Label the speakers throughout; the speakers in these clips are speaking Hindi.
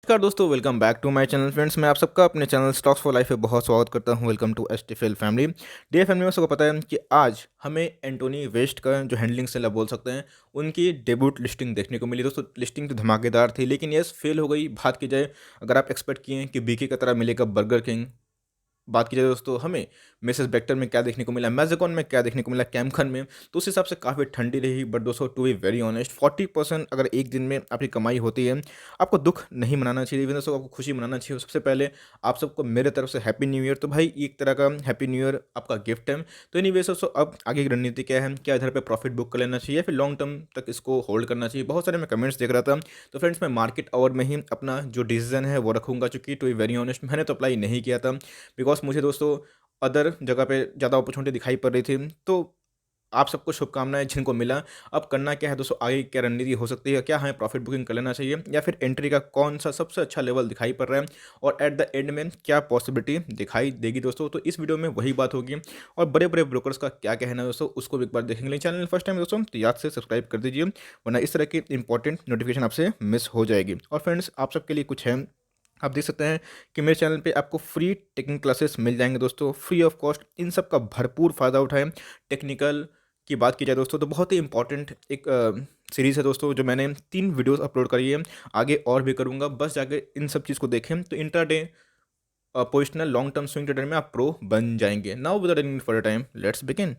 Speaker 1: नमस्कार दोस्तों, welcome back to my channel. Friends, मैं आप सबका अपने चैनल स्टॉक्स फॉर लाइफ पे बहुत स्वागत करता हूं। Welcome to STFL family. Dear family में सबको पता है कि आज हमें एंटोनी वेस्ट का जो हैंडलिंग सेल आप बोल सकते हैं, उनकी डेब्यूट लिस्टिंग देखने को मिली। दोस्तों, लिस्टिंग तो धमाकेदार थी, लेकिन यस फेल हो गई। बात की जाए, अगर आप एक्सपेक्ट किए कि बीके की तरह मिलेगा बर्गर किंग, बात की जाए दोस्तों हमें मिसेस बेक्टर में क्या देखने को मिला, मैज़ेकॉन में क्या देखने को मिला, कैमखन में, तो उस हिसाब से काफ़ी ठंडी रही। बट दोस्तों, टू बी वेरी ऑनेस्ट, 40% अगर एक दिन में आपकी कमाई होती है, आपको दुख नहीं मनाना चाहिए। इवन दोस्तों, आपको खुशी मनाना चाहिए। सबसे पहले आप सबको मेरे तरफ से हैप्पी न्यू ईयर। तो भाई, एक तरह का हैप्पी न्यू ईयर आपका गिफ्ट है। तो एनी वेज दोस्तों, अब आगे की रणनीति क्या है? क्या इधर पे प्रॉफिट बुक कर लेना चाहिए या फिर लॉन्ग टर्म तक इसको होल्ड करना चाहिए? बहुत सारे मैं कमेंट्स देख रहा था। तो फ्रेंड्स, मैं मार्केट आवर में ही अपना जो डिसीजन है वो रखूंगा, चूंकि टू बी वेरी ऑनेस्ट मैंने तो अप्लाई नहीं किया था, बिकॉज मुझे दोस्तों अदर जगह पे ज़्यादा अपॉर्चुनिटी दिखाई पड़ रही थी। तो आप सबको शुभकामनाएं जिनको मिला। अब करना क्या है दोस्तों, आगे क्या रणनीति हो सकती है? क्या हमें प्रॉफिट बुकिंग कर लेना चाहिए या फिर एंट्री का कौन सा सबसे अच्छा लेवल दिखाई पड़ रहा है, और एट द एंड में क्या पॉसिबिलिटी दिखाई देगी दोस्तों? तो इस वीडियो में वही बात होगी। और बड़े बड़े ब्रोकर्स का क्या कहना है दोस्तों, उसको भी एक बार देखेंगे। चैनल फर्स्ट टाइम दोस्तों तो याद से सब्सक्राइब कर दीजिए, वरना इस तरह की इंपॉर्टेंट नोटिफिकेशन आपसे मिस हो जाएगी। और फ्रेंड्स, आप सबके लिए कुछ है, आप देख सकते हैं कि मेरे चैनल पे आपको फ्री टेक्निकल क्लासेस मिल जाएंगे दोस्तों, फ्री ऑफ कॉस्ट। इन सब का भरपूर फ़ायदा उठाएं। टेक्निकल की बात की जाए दोस्तों, तो बहुत ही इंपॉर्टेंट एक सीरीज़ है दोस्तों, जो मैंने 3 वीडियोस अपलोड करी है, आगे और भी करूँगा। बस जाके इन सब चीज़ को देखें तो intraday positional long term swing trader में आप प्रो बन जाएंगे। Now without any further time, let's begin.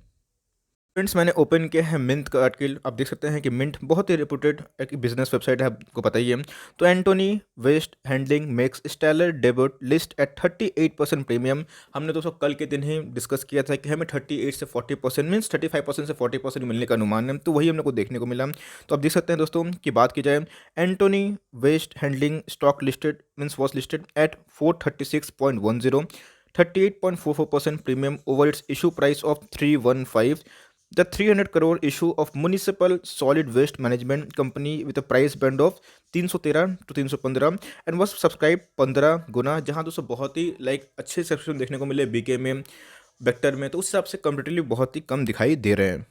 Speaker 1: Friends, मैंने ओपन किया है मिंट का आर्टिकल। आप देख सकते हैं कि मिंट बहुत ही रेपुटेड एक बिजनेस वेबसाइट है, आपको पता ही है। तो Antony waste handling makes stellar debut list at 38% premium. हमने दोस्तों कल के दिन ही डिस्कस किया था कि हमें 38 से 40% मीन्स 35% से 40% मिलने का अनुमान है, तो वही हमने को देखने को मिला। तो आप देख सकते हैं दोस्तों की बात की जाए, Antony waste handling stock listed means was listed at 436.10, 38.44% premium over its issue price of 315. The 300 crore issue of Municipal Solid Waste Management Company with a price band of 313 to 315 and was subscribed 15 गुना, जहां दोस्तों बहुत ही अच्छे सब्सक्रिप्शन देखने को मिले बीके में, वेक्टर में। तो उस हिसाब से कंपेरेटिवली बहुत ही कम दिखाई दे रहे हैं।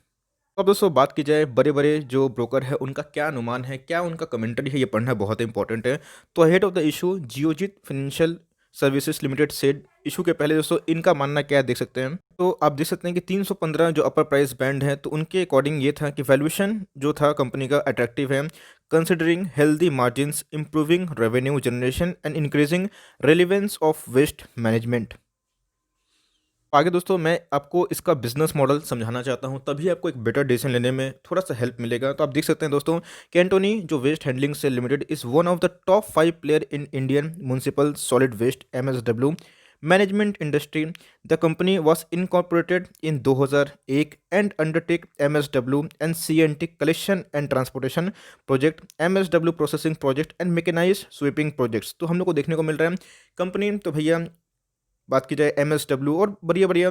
Speaker 1: अब दोस्तों बात की जाए, बड़े बड़े जो ब्रोकर है उनका क्या अनुमान है, क्या उनका कमेंट्री है, ये पढ़ना बहुत इंपॉर्टेंट है। तो head of the issue Geojit financial services limited said, issue के पहले दोस्तों इनका मानना क्या है देख सकते हैं। तो आप देख सकते हैं कि 315 जो अपर प्राइस बैंड है, तो उनके अकॉर्डिंग ये था कि वैल्यूएशन जो था कंपनी का अट्रैक्टिव है, considering healthy margins, improving revenue generation and increasing relevance of waste management. आगे दोस्तों मैं आपको इसका बिजनेस मॉडल समझाना चाहता हूं, तभी आपको एक बेटर डिसीजन लेने में थोड़ा सा हेल्प मिलेगा। तो आप देख सकते हैं दोस्तों कि एंटोनी जो waste handling cell limited is one of the top 5 player in Indian municipal solid waste MSW management industry. The company was incorporated in 2001 and undertake MSW and CNT collection and transportation project, MSW processing project and mechanised sweeping projects. तो हम लोग को देखने को मिल रहा है कंपनी, तो भैया बात की जाए एमएसडब्ल्यू और बढ़िया बढ़िया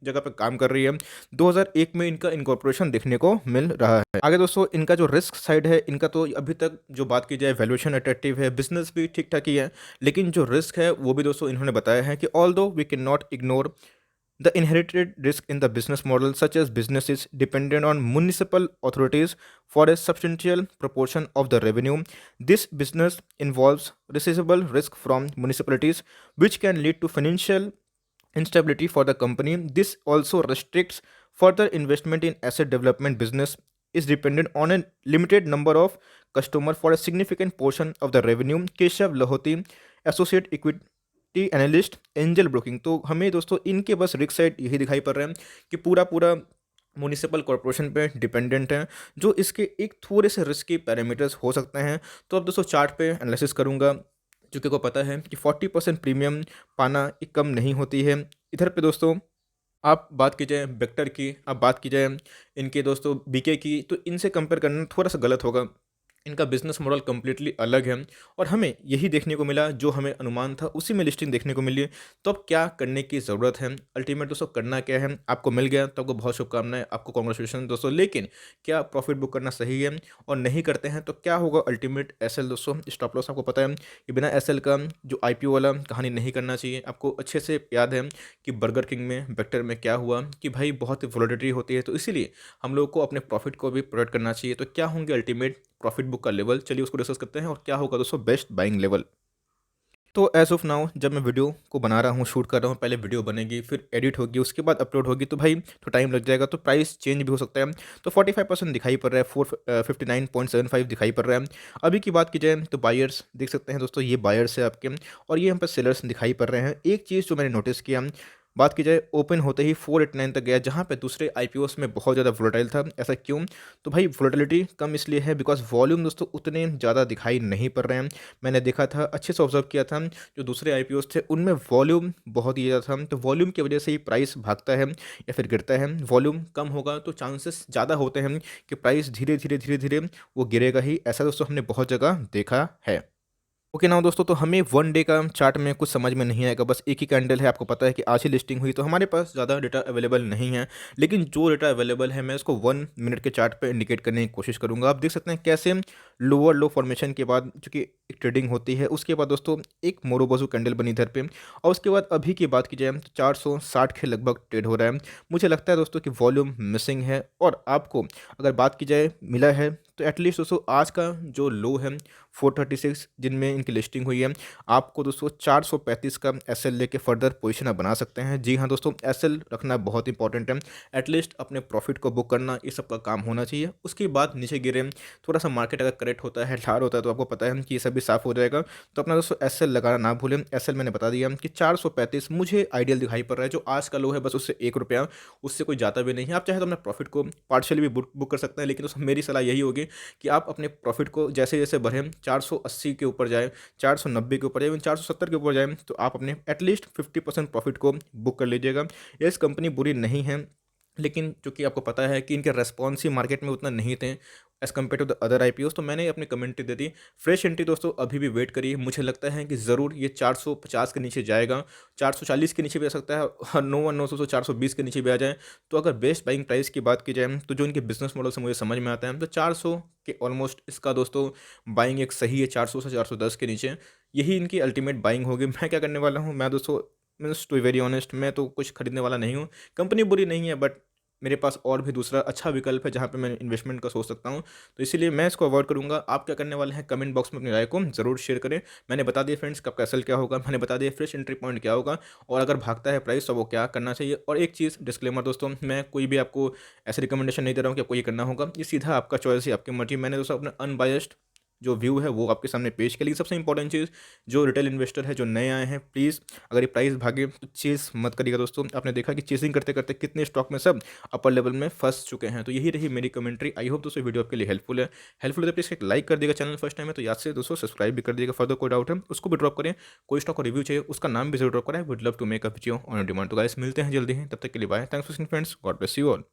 Speaker 1: जगह पे काम कर रही है। 2001 में इनका इनकॉर्पोरेशन देखने को मिल रहा है। आगे दोस्तों इनका जो रिस्क साइड है इनका, तो अभी तक जो बात की जाए वैल्यूएशन अट्रैक्टिव है, बिजनेस भी ठीक ठाक ही है, लेकिन जो रिस्क है वो भी दोस्तों इन्होंने बताया है कि although we can not ignore the inherited risk in the business model, such as businesses dependent on municipal authorities for a substantial proportion of the revenue. This business involves residual risk from municipalities, which can lead to financial instability for the company. This also restricts further investment in asset development. Business is dependent on a limited number of customers for a significant portion of the revenue. Keshav Lahoti, Associate Equity analyst, angel broking. तो हमें दोस्तों इनके बस रिस्क साइड यही दिखाई पड़ रहे हैं कि पूरा पूरा म्यूनिसिपल कॉर्पोरेशन पे डिपेंडेंट है, जो इसके एक थोड़े से रिस्की पैरामीटर्स हो सकते हैं। तो अब दोस्तों चार्ट पे एनालिसिस करूंगा, क्योंकि को पता है कि 40% प्रीमियम पाना एक कम नहीं होती है। इधर पे दोस्तों आप बात की जाए वेक्टर की, आप बात की जाए इनके दोस्तों बीके की, तो इनसे कंपेयर करना थोड़ा सा गलत होगा। इनका बिजनेस मॉडल कम्प्लीटली अलग है और हमें यही देखने को मिला, जो हमें अनुमान था उसी में लिस्टिंग देखने को मिली। तो अब क्या करने की ज़रूरत है? अल्टीमेट दोस्तों करना क्या है, आपको मिल गया तो आपको बहुत शुभकामनाएं, आपको कॉन्ग्रेचुलेशन दोस्तों। लेकिन क्या प्रॉफिट बुक करना सही है? और नहीं करते हैं तो क्या होगा अल्टीमेट? एसएल दोस्तों, स्टॉप लॉस आपको पता है कि बिना एसएल का जो आईपीओ वाला कहानी नहीं करना चाहिए। आपको अच्छे से याद है कि बर्गर किंग में, वेक्टर में क्या हुआ कि भाई बहुत ही वोलेटिलिटी होती है, तो इसीलिए हम लोग को अपने प्रॉफिट को भी प्रोटेक्ट करना चाहिए। तो क्या होंगे अल्टीमेट प्रॉफिट बुक का लेवल, चलिए उसको डिस्कस करते हैं। और क्या होगा दोस्तों बेस्ट बाइंग लेवल? तो एज़ ऑफ़ नाउ जब मैं वीडियो को बना रहा हूँ, शूट कर रहा हूँ, पहले वीडियो बनेगी, फिर एडिट होगी, उसके बाद अपलोड होगी, तो भाई तो टाइम लग जाएगा, तो प्राइस चेंज भी हो सकता है। तो 45% दिखाई पड़ रहा है, 59.75 दिखाई पड़ रहा है। अभी की बात की जाए तो बायर्स देख सकते हैं दोस्तों, ये बायर्स है आपके और ये यहाँ पे सेलर्स दिखाई पड़ रहे हैं। एक चीज़ जो मैंने नोटिस किया, बात की जाए ओपन होते ही 489 तक गया, जहाँ पे दूसरे आईपीओस में बहुत ज़्यादा वोलेटाइल था। ऐसा क्यों? तो भाई वोलेटिलिटी कम इसलिए है बिकॉज़ वॉल्यूम दोस्तों उतने ज़्यादा दिखाई नहीं पड़ रहे हैं। मैंने देखा था, अच्छे से ऑब्ज़र्व किया था, जो दूसरे आईपीओस थे उनमें वॉल्यूम बहुत ही ज़्यादा था, तो वॉल्यूम की वजह से ही प्राइस भागता है या फिर गिरता है। वॉल्यूम कम होगा तो चांसेस ज़्यादा होते हैं कि प्राइस धीरे-धीरे वो गिरेगा ही। ऐसा दोस्तों हमने बहुत जगह देखा है। ओके नाउ दोस्तों, तो हमें वन डे का चार्ट में कुछ समझ में नहीं आएगा, बस एक ही कैंडल है, आपको पता है कि आज ही लिस्टिंग हुई, तो हमारे पास ज़्यादा डेटा अवेलेबल नहीं है। लेकिन जो डेटा अवेलेबल है मैं उसको 1 मिनट के चार्ट पे इंडिकेट करने की कोशिश करूंगा। आप देख सकते हैं कैसे लोअर लो फॉर्मेशन के बाद चूंकि एक ट्रेडिंग होती है, उसके बाद दोस्तों एक मोरोबाजू कैंडल बनी इधर पे, और उसके बाद अभी की बात की जाए तो 460 के लगभग ट्रेड हो रहा है। मुझे लगता है दोस्तों कि वॉल्यूम मिसिंग है, और आपको अगर बात की जाए मिला है तो एटलीस्ट दोस्तों आज का जो लो है 436 जिनमें इनकी लिस्टिंग हुई है, आपको दोस्तों 435 का एसएल लेके फर्दर पोजीशन आप बना सकते हैं। जी हाँ दोस्तों, एसएल रखना बहुत इंपॉर्टेंट है। एटलीस्ट अपने प्रॉफिट को बुक करना, ये सब का काम होना चाहिए। उसके बाद नीचे गिरे, थोड़ा सा मार्केट अगर करेक्ट होता है, ढार होता है, तो आपको पता है कि ये सब भी साफ हो जाएगा। तो अपना दोस्तों एसएल लगाना ना भूलें। एसएल मैंने बता दिया कि 435 मुझे आइडियल दिखाई पड़ रहा है। जो आज का लो है बस उससे 1 रुपया, उससे कोई जाता भी नहीं है। आप चाहे तो अपने प्रॉफिट को पार्शियली भी बुक कर सकते हैं, लेकिन दोस्तों मेरी सलाह यही होगी कि आप अपने प्रॉफिट को जैसे जैसे बढ़ें, 480 के ऊपर जाए, 490 के ऊपर जाए, 470 के ऊपर जाए, तो आप अपने एटलीस्ट 50% प्रॉफिट को बुक कर लीजिएगा। ये कंपनी बुरी नहीं है, लेकिन चूंकि आपको पता है कि इनके रेस्पॉन्स ही मार्केट में उतना नहीं थे as compare to the other IPOs, तो मैंने अपनी कमेंट्री दे दी। फ्रेश एंट्री दोस्तों अभी भी वेट करिए, मुझे लगता है कि ज़रूर ये 450 के नीचे जाएगा, 440 के नीचे भी आ सकता है, और नो वन नो सो 420 के नीचे भी आ जाए। तो अगर बेस्ट बाइंग प्राइस की बात की जाए तो जो इनके बिजनेस मॉडल से मुझे समझ में आता है, तो 400 के ऑलमोस्ट इसका दोस्तों बाइंग एक सही है। 400 से 410 के नीचे यही इनकी अल्टीमेट बाइंग होगी। मैं क्या करने वाला हूँ, मैं दोस्तों मीन्स टू वेरी ऑनेस्ट, मैं तो कुछ खरीदने वाला नहीं हूँ। कंपनी बुरी नहीं है, बट मेरे पास और भी दूसरा अच्छा विकल्प है जहाँ पे मैं इन्वेस्टमेंट का सोच सकता हूँ, तो इसीलिए मैं इसको अवॉइड करूँगा। आप क्या करने वाले हैं, कमेंट बॉक्स में अपनी राय को ज़रूर शेयर करें। मैंने बता दिया फ्रेंड्स कब कैसल क्या होगा, मैंने बता दिया फ्रेश एंट्री पॉइंट क्या होगा, और अगर भागता है प्राइस तो वो क्या करना चाहिए। और एक चीज़ डिस्क्लेमर दोस्तों, मैं कोई भी आपको ऐसे रिकमेंडेशन नहीं दे रहा हूँ कि आपको ये करना होगा, ये सीधा आपका चॉइस है, आपकी मर्जी। मैंने दोस्तों अपना अनबायस्ड जो व्यू है वो आपके सामने पेश किया। लेकिन सबसे इंपॉर्टेंट चीज़, जो रिटेल इन्वेस्टर है, जो नए आए हैं, प्लीज़ अगर ये प्राइस भागे तो चेस मत करिएगा दोस्तों। आपने देखा कि चेसिंग करते करते कितने स्टॉक में सब अपर लेवल में फंस चुके हैं। तो यही रही मेरी कमेंट्री। आई होप दोस्तों वीडियो आपके लिए हेल्पफुल है। हेल्पफुल है तो प्लीज़ एक लाइक कर दिएगा, चैनल फर्स्ट टाइम है तो याद से दोस्तों सब्सक्राइब भी कर दिएगा। फर्दर कोई डाउट है उसको भी ड्रॉप करें, कोई स्टॉक का रिव्यू चाहिए उसका नाम भी जरूर ड्रॉप करें। Would love to make a video on demand. तो गाइस मिलते हैं जल्दी ही, तब तक के लिए bye. Thanks for watching friends, God bless you all.